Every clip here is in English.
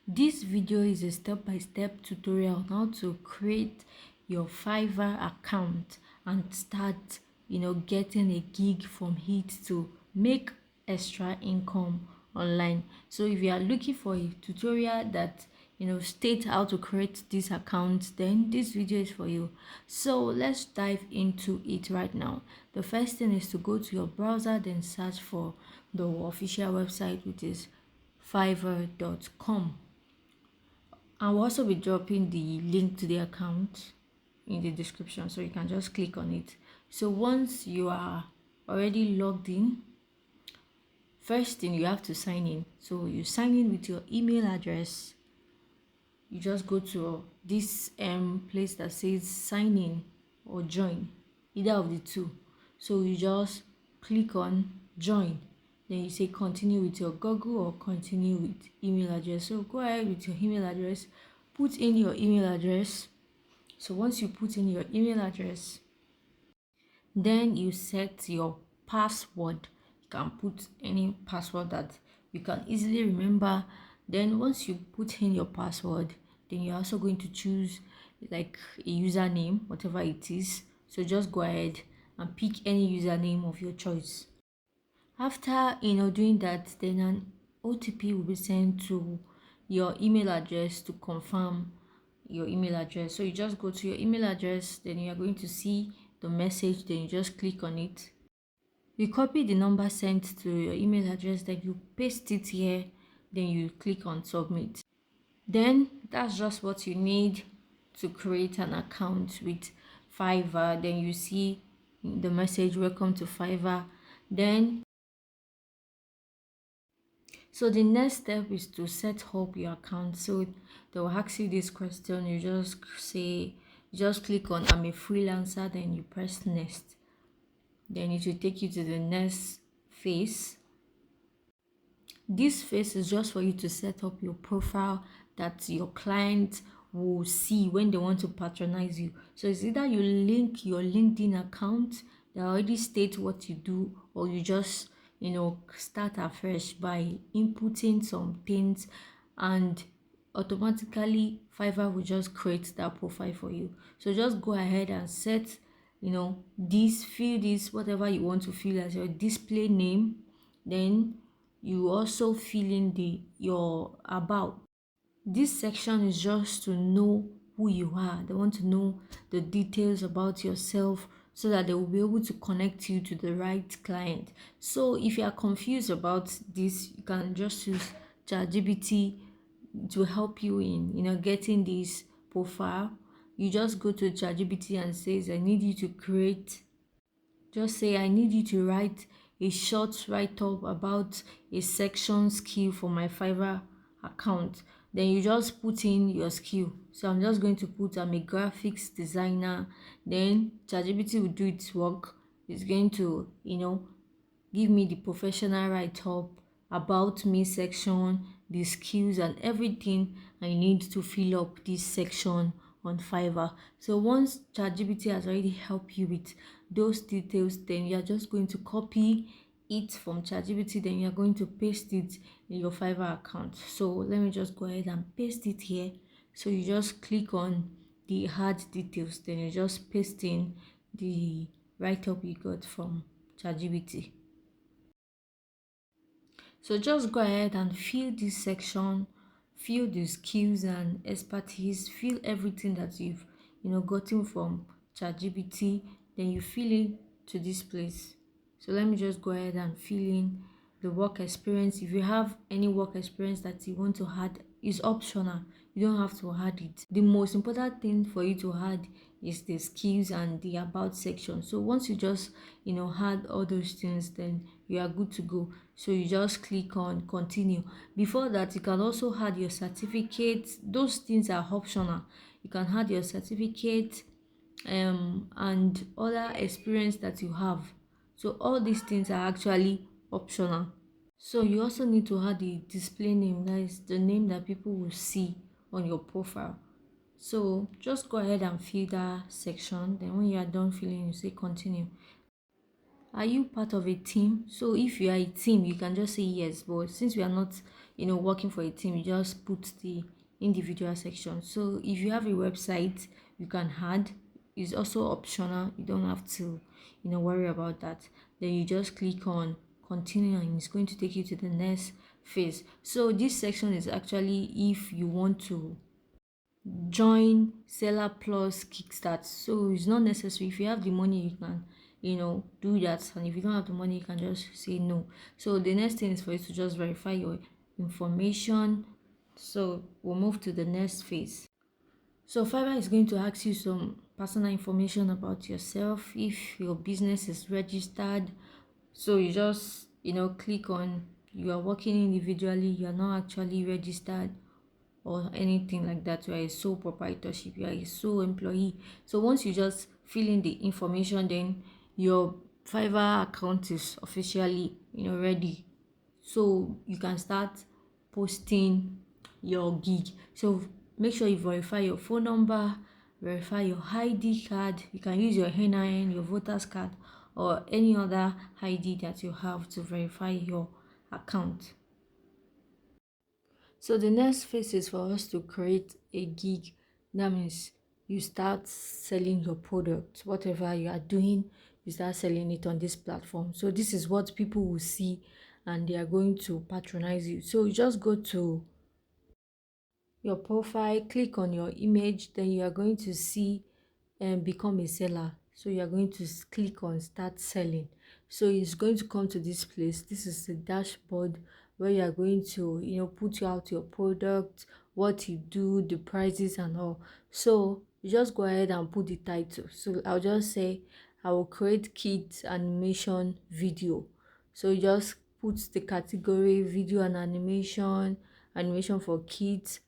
This video is a step-by-step tutorial on how to create your Fiverr account and start getting a gig from it to make extra income online. So if you are looking for a tutorial that state how to create this account, then this video is for you. So let's dive into it right now. The first thing is to go to your browser, then search for the official website, which is fiverr.com. I'll also be dropping the link to the account in the description, so you can just click on it. So once you are already logged in, first thing you have to sign in. So you sign in with your email address. You just go to this place that says sign in or join, either of the two. So you just click on join, then you say continue with your Google or continue with email address. So go ahead with your email address, put in your email address. So once you put in your email address, then you set your password. You can put any password that you can easily remember. Then once you put in your password, then you're also going to choose like a username, whatever it is. So just go ahead and pick any username of your choice. After doing that, then an OTP will be sent to your email address to confirm your email address. So you just go to your email address, then you are going to see the message, then you just click on it. You copy the number sent to your email address, then you paste it here, then you click on submit. Then that's just what you need to create an account with Fiverr. Then you see the message welcome to Fiverr. Then so the next step is to set up your account. So they will ask you this question. You just click on I'm a freelancer, then you press next. Then it will take you to the next phase. This phase is just for you to set up your profile that your client will see when they want to patronize you. So it's either you link your LinkedIn account that already states what you do, or you just start afresh by inputting some things, and automatically Fiverr will just create that profile for you. So just go ahead and set fill this whatever you want to fill as your display name. Then you also fill in your about. This section is just to know who you are. They want to know the details about yourself so that they will be able to connect you to the right client. So if you are confused about this, you can just use ChatGPT to help you in getting this profile. You just go to ChatGPT and says, I need you to create, just say I need you to write a short write-up about a section skill for my Fiverr account. Then you just put in your skill. So I'm just going to put I'm a graphics designer. Then ChatGPT will do its work. It's going to give me the professional write-up about me section, the skills and everything I need to fill up this section on Fiverr. So once ChatGPT has already helped you with those details, then you are just going to copy it from ChatGPT, then you are going to paste it in your Fiverr account. So let me just go ahead and paste it here. So you just click on the add details, then you just paste in the write-up you got from ChatGPT. So just go ahead and fill this section, fill the skills and expertise, fill everything that you've gotten from ChatGPT, then you fill it to this place. So let me just go ahead and fill in the work experience. If you have any work experience that you want to add, is optional. You don't have to add it. The most important thing for you to add is the skills and the about section. So once you just add all those things, then you are good to go. So you just click on continue. Before that, you can also add your certificate. Those things are optional. You can add your certificate and other experience that you have. So all these things are actually optional. So you also need to add the display name, that is the name that people will see on your profile. So just go ahead and fill that section. Then when you are done filling, you say continue. Are you part of a team? So if you are a team, you can just say yes, but since we are not working for a team, you just put the individual section. So if you have a website, you can add. It's also optional, you don't have to worry about that. Then you just click on continue and it's going to take you to the next phase. So this section is actually if you want to join Seller Plus Kickstart. So it's not necessary. If you have the money, you can do that, and if you don't have the money, you can just say no. So the next thing is for you to just verify your information. So we'll move to the next phase. So Fiverr is going to ask you some personal information about yourself, if your business is registered. So you just click on you are working individually, you are not actually registered or anything like that. You are a sole proprietorship, you are a sole employee. So once you just fill in the information, then your Fiverr account is officially ready, so you can start posting your gig. So make sure you verify your phone number, verify your ID card. You can use your NIN, your voters card, or any other ID that you have to verify your account. So the next phase is for us to create a gig. That means you start selling your product. Whatever you are doing, you start selling it on this platform. So this is what people will see and they are going to patronize you. So you just go to your profile, click on your image, then you are going to see and become a seller. So you are going to click on start selling. So it's going to come to this place. This is the dashboard where you are going to put out your product, what you do, the prices and all. So you just go ahead and put the title. So I'll just say I will create kids animation video. So you just put the category video and animation for kids.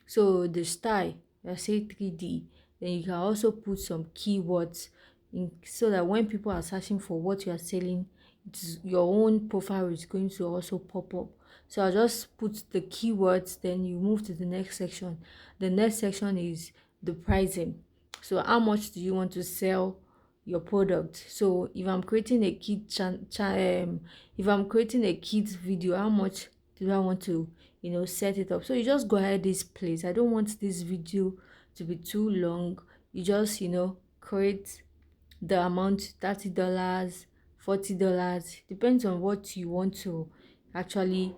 So the style, I say 3D. Then you can also put some keywords so that when people are searching for what you are selling, your own profile is going to also pop up. So I'll just put the keywords, then you move to the next section. The next section is the pricing. So how much do you want to sell your product? So if I'm creating a if I'm creating a kids video, how much do I want to set it up? So you just go ahead this place. I don't want this video to be too long. You just create the amount, $30, $40, depends on what you want to actually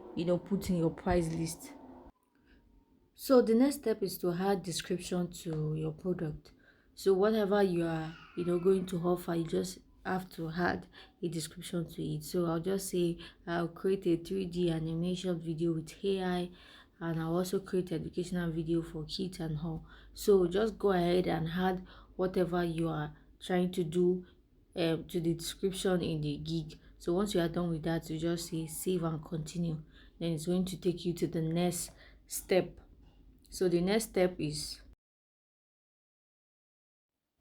put in your price list. So the next step is to add description to your product. So whatever you are going to offer, you just have to add a description to it. So I'll just say I'll create a 3D animation video with AI, and I'll also create educational video for kids and all. So just go ahead and add whatever you are trying to do to the description in the gig. So once you are done with that, you just say save and continue. Then it's going to take you to the next step. So the next step is,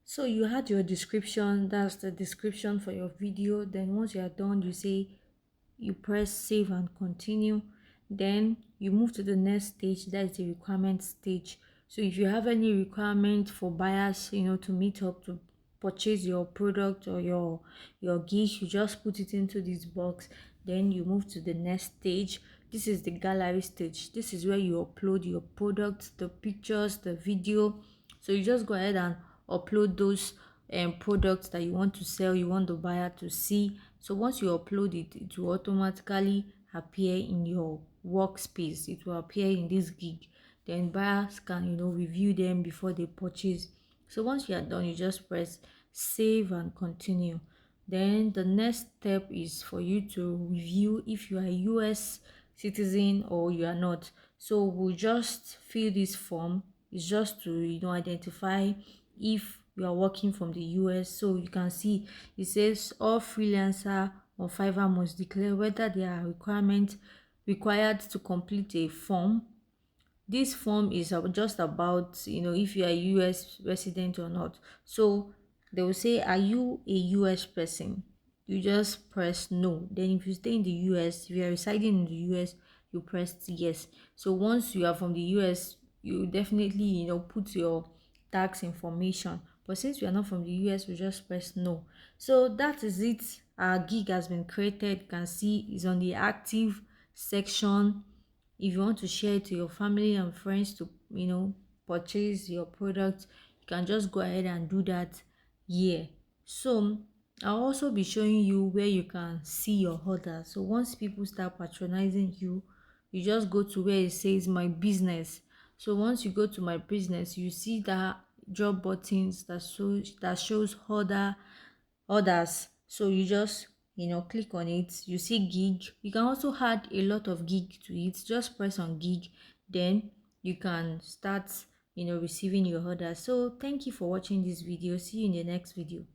so you had your description, that's the description for your video. Then once you are done, you press save and continue. Then you move to the next stage, that is the requirement stage. So if you have any requirement for buyers to meet up to purchase your product or your gig, you just put it into this box. Then you move to the next stage. This is the gallery stage. This is where you upload your products, the pictures, the video. So you just go ahead and upload those products that you want to sell, you want the buyer to see. So once you upload it, it will automatically appear in your workspace. It will appear in this gig. Then buyers can review them before they purchase. So once you are done, you just press save and continue. Then the next step is for you to review if you are a US citizen or you are not. So we'll just fill this form. It's just to identify if you are working from the US. So you can see it says all freelancer on Fiverr must declare whether they are required to complete a form. This form is just about if you are a US resident or not. So they will say, are you a US person? You just press no. Then if you stay in the US, if you are residing in the US, you press yes. So once you are from the US, you definitely put your tax information. But since we are not from the US, we just press no. So that is it. Our gig has been created. You can see it's on the active section. If you want to share it to your family and friends to, purchase your product, you can just go ahead and do that here. So I'll also be showing you where you can see your orders. So once people start patronizing you, you just go to where it says my business. So once you go to my business, you see that job buttons that shows orders. So you just click on it. You see gig. You can also add a lot of gig to it. Just press on gig, then you can start receiving your orders. So thank you for watching this video. See you in the next video.